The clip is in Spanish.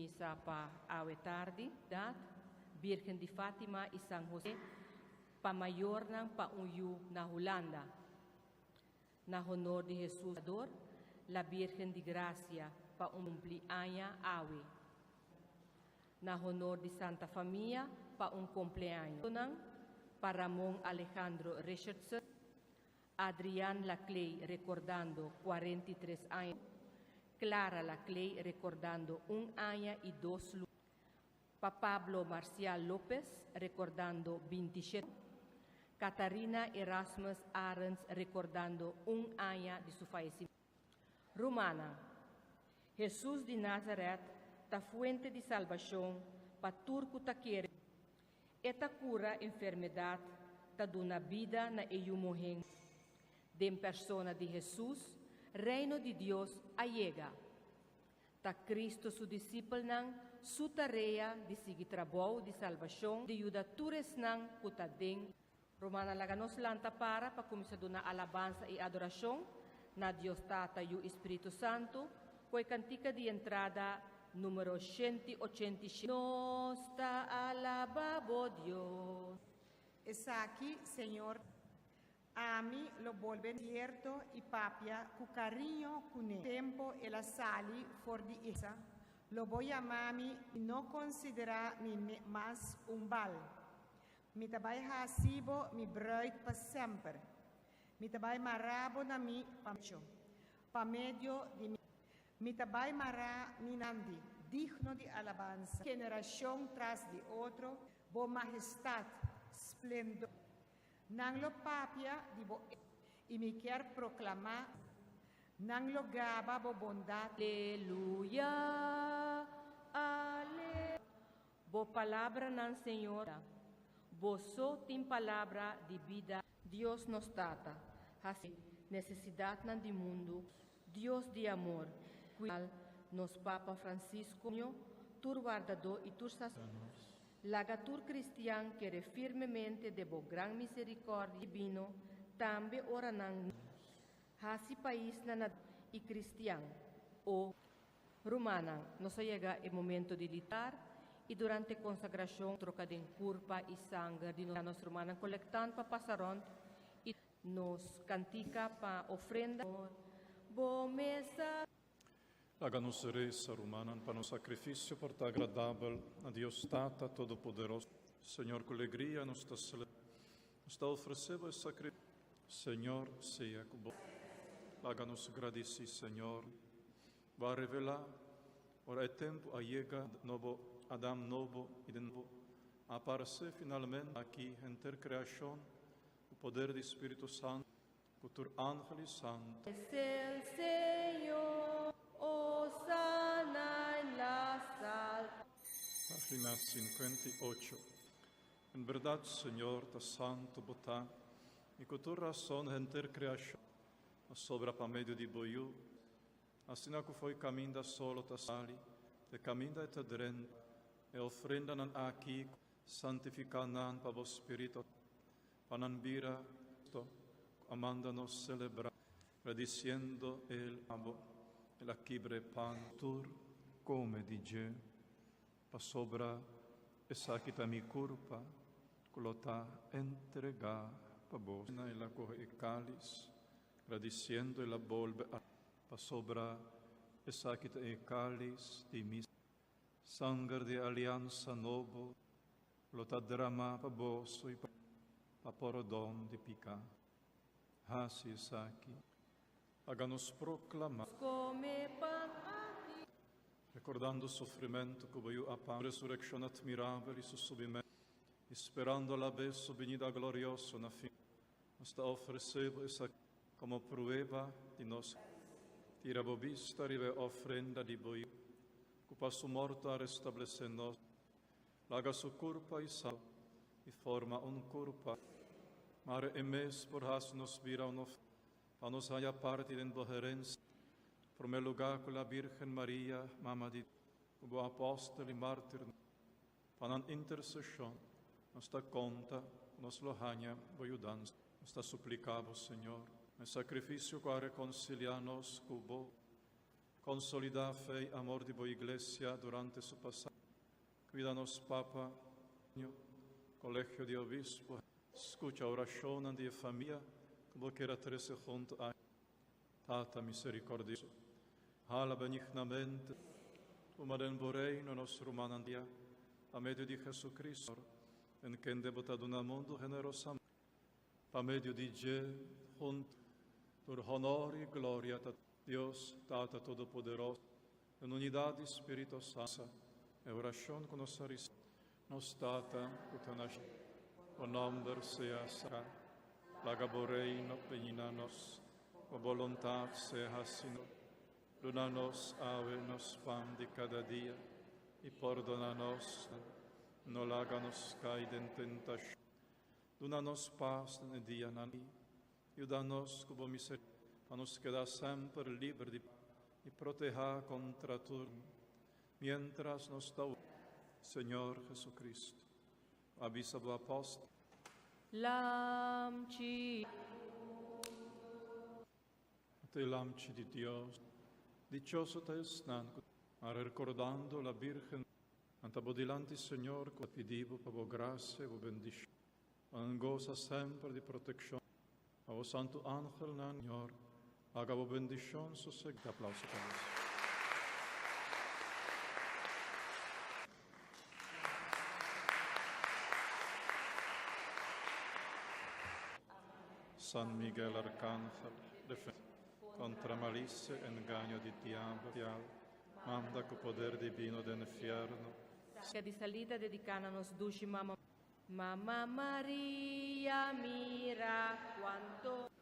misa pa awe tarde, Virgen de Fátima y San José, pa mayor ng paunyu na Holanda. Na honor de Jesús, la Virgen de Gracia, pa cumpleaños awe. Na honor de Santa Familia, pa cumpleaños. Para Ramón Alejandro Richardson, Adrián Laclay recordando 43 años, Clara Laclay recordando 1 año y 2 lunes, pa Pablo Marcial López recordando 27, Catarina Erasmus Arens recordando 1 año de su fallecimiento. Romana, Jesús de Nazaret, ta fuente de salvación, pa turco ta quiere, esta cura enfermedad, ta dona vida na eyumuhen. De persona de Jesús, reino de Dios allega. Ta Cristo su discípulo nang su tarea de seguir trabajo de salvación, de ayuda tures nang kutadeng. Romana laganos lanta para começar a alabanza e adoração na Dios Tata e o Espírito Santo, coi cantica de entrada número 185. Nos te alabamos, Dios. Está aquí, Señor. A mí lo vuelven cierto y papia, cu cariño, con el tiempo y la sali for di esa. Lo voy a mami y no considera mi más un bal. Mi tabay hasibo mi bruid pa sempre. Mi tabay marabo na mi pacho. Pa medio di mi tabay mara mi nandi, digno de alabanza. Generación tras de otro, bo majestad, esplendor. Nang lo papia dibo y mi quer proclamar, nang lo gaba bo bondad. Aleluya, ale. Bo palabra nan Señor, bo so tin palabra de vida. Dios nos trata, así necesidad nan di mundo, Dios de amor, cual nos Papa Francisco, tur guardador y tur sacerdote. Lagatur cristian quiere firmemente de bo gran misericordia divino, también ora nang hasi país na y cristian o romana. Nos llega el momento de litar y durante consagración troca de curpa y sangre de nos romana colectan pa pasaron y nos cantica pa ofrenda bo mesa. Haga-nos reza romana para un sacrificio porta agradable a Dios Tata Todopoderoso. Señor, con alegría nos está ofreciendo el sacrificio. Señor, sea con vos. Haga-nos agradecidos, Señor. Va a revelar, ahora el tiempo llega, nuevo Adán nuevo y de nuevo. Aparece finalmente aquí en ter creación, el poder del Espíritu Santo, con tu ángel santo. Es el Señor. Osana en las altas. Página 58. En verdad, Señor, ta santo botá, y con tu razón enter creación, a sobra pa medio di boiu, assim que foi caminda solo ta sali, te caminda et adren, e ofrenda nan aqui, santificanan pa vos spirito, panambira, amanda-nos celebrar, agradeciendo el abo, la quibre pan tur come di Dio, pa sobra e sakita mi curpa, colota entrega pa vos, e la coge e cáliz, agradeciendo e la volve a pa sobra e sakita e cáliz di mis, sangre de alianza novo, colota drama pa vos e pa porodon di pica, hasi e saki, háganos proclamar, recordando o sofrimento que veio a pan, resurrección admirable y su subimiento, esperando a la vez su venida gloriosa na fin, hasta ofrecer esa como prueba de nos, tira bobista rive ofrenda di boiu, que pa su morto a restablecernos, laga su curpa y sal, y forma un curpa, mare emes por has nos vira un ofrenda, a nos haya parte en boherencia, por me lugar con la Virgen María, mamá de como apóstol y mártir, para una intercesión, nos da conta, nos lo haña, ayudanza, nos da suplicado, Señor, el sacrificio que reconciliarnos con vos, Consolida fe y amor de tu iglesia durante su pasaje. Cuídanos, Papa, Colegio de Obispos. Escucha oración de familia, como quiera trece junto a Tata misericordioso. Hala benignamente, como den reino nostro manandia, a medio de Jesucristo, en quien debutado un mundo generosamente, a medio de Je, junto, por honor y gloria a Dios, Tata Todopoderoso, en unidad de Espíritu Santo, e oración con nos Tata, utanash, o nombre sea sacra, la reino veninanos, o voluntad sea sino, donanos ave nos pan de cada día, y perdónanos, no la háganos caer en tentación, donanos paz en el día nani, y danos como misericordia, para nos quedar siempre libres y proteger contra todo, mientras nos da Señor Jesucristo. Avisa tu apóstol. Lamci. Te lamci di Dios, dichoso te esnan, recordando la Virgen, antabodilanti Señor, que pedivo por vos gracia y vos bendición, goza siempre de protección, a vos santo ángel, Señor, haga vos bendición, sosegate, aplauso para vos. San Miguel Arcángel, defende contra malicia e engaño di diablo, manda con poder divino del infierno. Que di salita dedicana-nos duci Mamma Maria, mira quanto